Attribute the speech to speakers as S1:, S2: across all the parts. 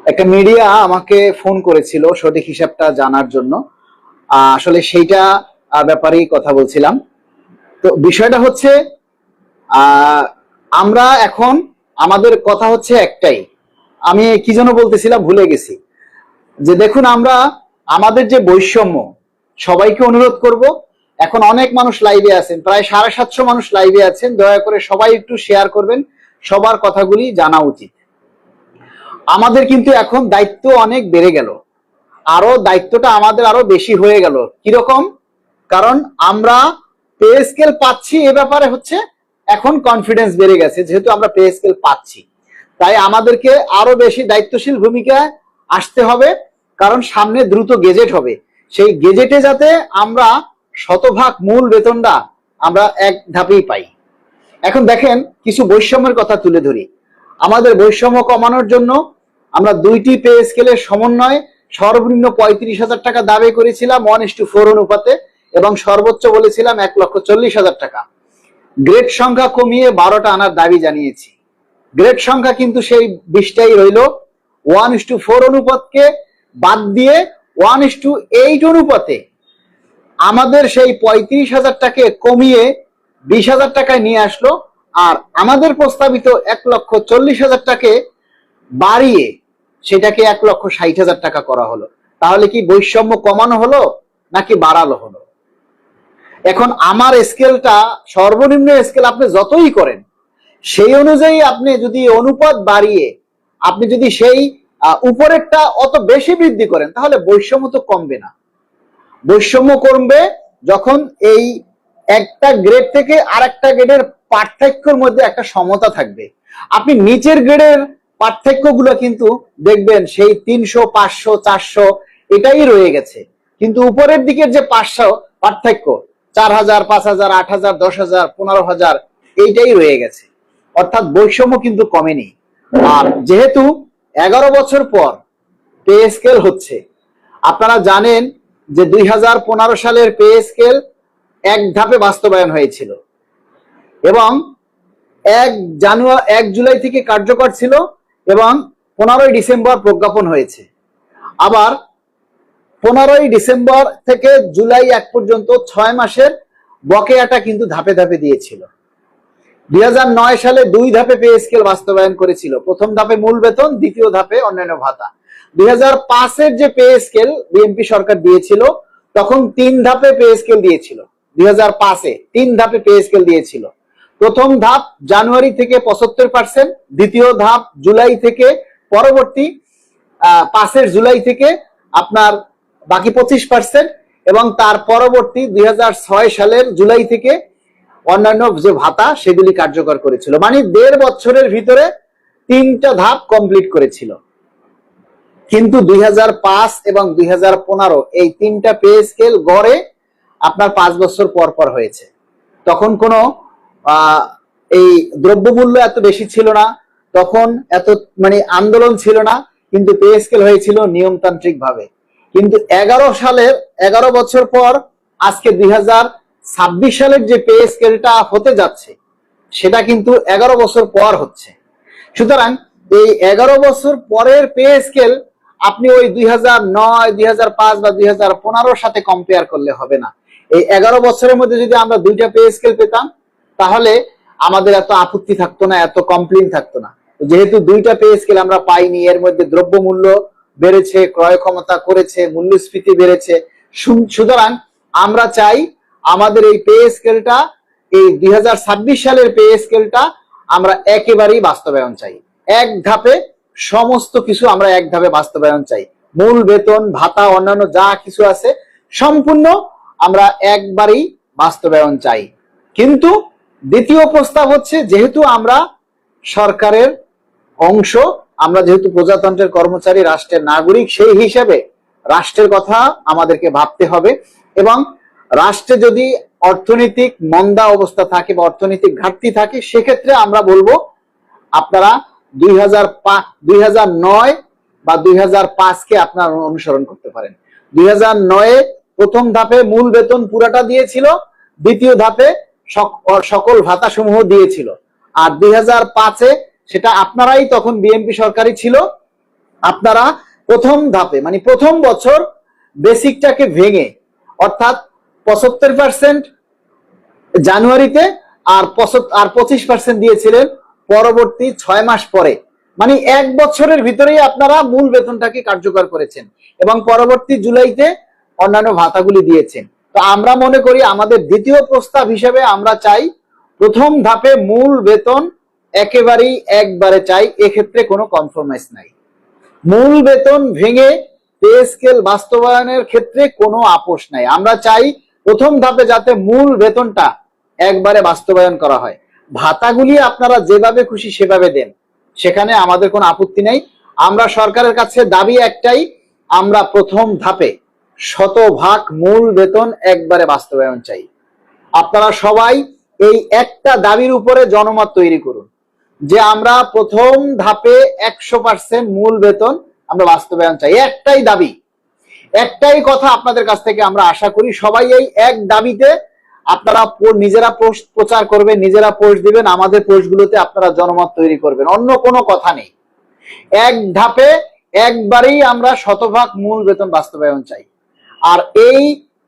S1: একটা মিডিয়া আমাকে ফোন করেছিল সঠিক হিসাবটা জানার জন্য। আসলে সেইটা ব্যাপারেই কথা বলছিলাম। তো বিষয়টা হচ্ছে আহ, আমরা এখন আমাদের কথা হচ্ছে একটাই। আমি কি যেন বলতেছিলাম, ভুলে গেছি। যে দেখুন, আমরা আমাদের যে বৈষম্য, সবাইকে অনুরোধ করব, এখন অনেক মানুষ লাইভে আছেন, প্রায় 750 মানুষ লাইভে আছেন, দয়া করে সবাই একটু শেয়ার করবেন, সবার কথাগুলি জানা উচিত। আমাদের কিন্তু এখন দায়িত্ব অনেক বেড়ে গেল, আরো দায়িত্বটা আমাদের আরো বেশি হয়ে গেল। কিরকম? কারণ আমরা পে স্কেল পাচ্ছি, এ ব্যাপারে হচ্ছে এখন কনফিডেন্স বেড়ে গেছে, যেহেতু আমরা পে স্কেল পাচ্ছি, তাই আমাদেরকে আরো বেশি দায়িত্বশীল ভূমিকায় আসতে হবে। কারণ সামনে দ্রুত গেজেট হবে, সেই গেজেটে যাতে আমরা শতভাগ মূল বেতনটা আমরা এক ধাপেই পাই। এখন দেখেন, কিছু বৈষম্যের কথা তুলে ধরি। আমাদের বৈষম্য কমানোর জন্য আমরা দুইটি পে স্কেলের সমন্বয়ে সর্বনিম্ন 35,000 টাকা দাবি করেছিলাম 1:4 অনুপাতে, এবং সর্বোচ্চ বলেছিলাম 1,40,000 টাকা। গ্রেড সংখ্যা কমিয়ে 12টা আনার দাবি জানিয়েছি। গ্রেড সংখ্যা কিন্তু সেই 20টাই রইল। 1:4 অনুপাতকে বাদ দিয়ে 1:8 অনুপাতে আমাদের সেই 35,000 টাকে কমিয়ে 20,000 টাকায় নিয়ে আসলো। আর আমাদের প্রস্তাবিত 1,40,000 টাকে বাড়িয়ে সেটাকে 1,60,000 টাকা করা হলো। তাহলে কি বৈষম্য কমানো হলো নাকি বাড়ালো হলো? এখন আমার স্কেলটা, সর্বনিম্ন স্কেল আপনি যতই করেন, সেই অনুযায়ী আপনি যদি অনুপাত বাড়িয়ে আপনি যদি সেই উপরেরটা অত বেশি বৃদ্ধি করেন, তাহলে বৈষম্য তো কমবে না। বৈষম্য কমবে যখন এই একটা গ্রেড থেকে আরেকটা গ্রেডের পার্থক্যের মধ্যে একটা সমতা থাকবে। আপনি নিচের গ্রেডের পার্থক্যগুলো কিন্তু দেখবেন সেই 300, 500, 400 এটাই রয়ে গেছে, কিন্তু উপরের দিকের যে 500 পার্থক্য, 4,000, 5,000, 8,000, 10,000, 15,000 এইটাই রয়ে গেছে। অর্থাৎ বৈষম্য কিন্তু কমেনি। আর যেহেতু 11 বছর পর পে স্কেল হচ্ছে, আপনারা জানেন যে 2015 সালের পে স্কেল এক ধাপে বাস্তবায়ন হয়েছিল এবং 1 জুলাই থেকে কার্যকর ছিল এবং 15ই ডিসেম্বর প্রজ্ঞাপন হয়েছে। আবার 15ই ডিসেম্বর থেকে জুলাই 1 পর্যন্ত 6 মাসের বকেয়াটা কিন্তু ধাপে ধাপে দিয়েছিল। 2009 সালে 2 ধাপে পে স্কেল বাস্তবায়ন করেছিল। প্রথম ধাপে মূল বেতন, দ্বিতীয় ধাপে অন্যান্য ভাতা। 2005-এর যে পে স্কেল বিএনপি সরকার দিয়েছিল, তখন 3 ধাপে পে স্কেল দিয়েছিল। 2005-এ 3 ধাপে পে স্কেল দিয়েছিল। প্রথম ধাপ জানুয়ারি থেকে 75%, দ্বিতীয় ধাপ জুলাই থেকে, পরবর্তী 5 জুলাই থেকে আপনার বাকি 25%, এবং তার পরবর্তী 2006 সালের জুলাই থেকে অন্যান্য যে ভাতা সেগুলি কার্যকর করেছিল। মানে 1.5 বছরের ভিতরে 3টা ধাপ কমপ্লিট করেছিল। কিন্তু 2005 এবং 2015 এই 3টা পে স্কেল গড়ে আপনার 5 বছর পর পর হয়েছে। তখন কোনো এই দ্রব্যমূল্য এত বেশি ছিল না, তখন এত আন্দোলন ছিল না, কিন্তু পে স্কেল হয়েছিল নিয়মতান্ত্রিক ভাবে। কিন্তু 11 বছর পর আজকে 2026 সালের যে পে স্কেলটা হতে যাচ্ছে, সেটা কিন্তু 11 বছর পর হচ্ছে। সুতরাং এই 11 বছর পরের পে স্কেল আপনি ওই 2009, 2005 বা 2015 সাথে কম্পেয়ার করলে হবে না। এই 11 বছরের মধ্যে যদি আমরা 2টা পে স্কেল পেতাম, তাহলে আমাদের এত আপত্তি থাকতো না, এত কমপ্লেইন থাকতো না। যেহেতু 2টা পে স্কেল আমরা পাইনি, এর মধ্যে দ্রব্যমূল্য বেড়েছে, ক্রয় ক্ষমতা করেছে, মূল্যস্ফীতি বেড়েছে। সুতরাং আমরা চাই আমাদের এই পে স্কেলটা, এই 2026 সালের পে স্কেলটা আমরা একেবারেই বাস্তবায়ন চাই। এক ধাপে সমস্ত কিছু আমরা এক ধাপে বাস্তবায়ন চাই। মূল বেতন, ভাতা, অন্যান্য যা কিছু আছে সম্পূর্ণ আমরা একবারেই বাস্তবায়ন চাই। কিন্তু দ্বিতীয় প্রস্তাব হচ্ছে, যেহেতু আমরা সরকারের অংশ, আমরা যেহেতু প্রজাতন্ত্রের কর্মচারী, রাষ্ট্রের নাগরিক, সেই হিসেবে রাষ্ট্রের কথা আমাদেরকে ভাবতে হবে। এবং রাষ্ট্রে যদি অর্থনৈতিক মন্দা অবস্থা থাকে বা অর্থনৈতিক ঘাটতি থাকে, সেক্ষেত্রে আমরা বলবো আপনারা 2009 বা 2005-কে আপনারা অনুসরণ করতে পারেন। 2009-এ প্রথম ধাপে মূল বেতন পুরাটা দিয়েছিল, দ্বিতীয় ধাপে সকল ভাতা সমূহ দিয়েছিল। আর 2005-এ সেটা আপনারাই, তখন বিএনপি সরকারই ছিল, আপনারা প্রথম ধাপে মানে প্রথম বছর বেসিকটাকে ভেঙে, অর্থাৎ 75% জানুয়ারিতে আর 25% দিয়েছিলেন পরবর্তী 6 মাস পরে, মানে 1 বছরের ভিতরেই আপনারা মূল বেতনটাকে কার্যকর করেছেন এবং পরবর্তী জুলাইতে অন্যান্য ভাতাগুলি দিয়েছেন। তো আমরা মনে করি আমাদের দ্বিতীয় প্রস্তাব হিসেবে আমরা চাই প্রথম ধাপে মূল বেতন একেবারেই একবারে চাই, এক্ষেত্রে কোনো কম্প্রোমাইজ নাই। মূল বেতন ভেঙে পে স্কেল বাস্তবায়নের ক্ষেত্রে কোনো আপোষ নাই। আমরা চাই প্রথম ধাপে যাতে মূল বেতনটা একবারে বাস্তবায়ন করা হয়। ভাতাগুলি আপনারা যেভাবে খুশি সেভাবে দেন, সেখানে আমাদের কোনো আপত্তি নেই। আমরা সরকারের কাছে দাবি একটাই, আমরা প্রথম ধাপে 100% মূল বেতন একবারে বাস্তবায়ন চাই। আপনারা সবাই এই একটা দাবির উপরে জনমত তৈরি করুন যে আমরা প্রথম ধাপে 100% মূল বেতন আমরা বাস্তবায়ন চাই। একটাই দাবি, একটাই কথা আপনাদের কাছ থেকে আমরা আশা করি। সবাই এই এক দাবিতে আপনারা নিজেরা পোস্ট প্রচার করবেন, নিজেরা পোস্ট দিবেন, আমাদের পোস্টগুলোতে আপনারা জনমত তৈরি করবেন, অন্য কোনো কথা নেই। এক ধাপে একবারেই আমরা 100% মূল বেতন বাস্তবায়ন চাই। আর এই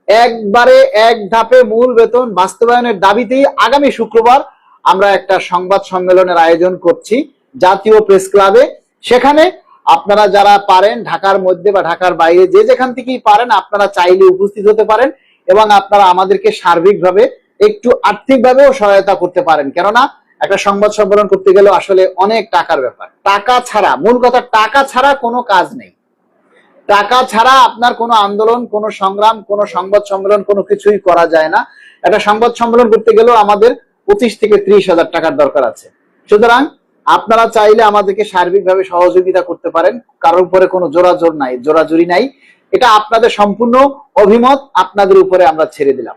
S1: একবারে এক ধাপে মূল বেতন বাস্তবায়নের দাবিতেই আগামী শুক্রবার আমরা একটা সংবাদ সম্মেলনের আয়োজন করছি জাতীয় প্রেস ক্লাবে। সেখানে আপনারা যারা পারেন ঢাকার মধ্যে বা ঢাকার বাইরে যে যেখান থেকেই পারেন আপনারা চাইলে উপস্থিত হতে পারেন এবং আপনারা আমাদেরকে সার্বিকভাবে একটু আর্থিকভাবেও সহায়তা করতে পারেন। কেননা একটা সংবাদ সম্মেলন করতে গেলেও আসলে অনেক টাকার ব্যাপার। টাকা ছাড়া, মূল কথা টাকা ছাড়া কোনো কাজ নেই। টাকা ছাড়া আপনার কোনো আন্দোলন, কোনো সংগ্রাম, কোনো সংবাদ সম্মেলন কোনো কিছুই করা যায় না। একটা সংবাদ সম্মেলন করতে গেলেও আমাদের 25 থেকে 30 হাজার টাকার দরকার আছে। সুতরাং আপনারা চাইলে আমাদেরকে সার্বিকভাবে সহযোগিতা করতে পারেন, কারোর উপরে কোনো জোরাজোরি নাই। এটা আপনাদের সম্পূর্ণ অভিমত, আপনাদের উপরে আমরা ছেড়ে দিলাম।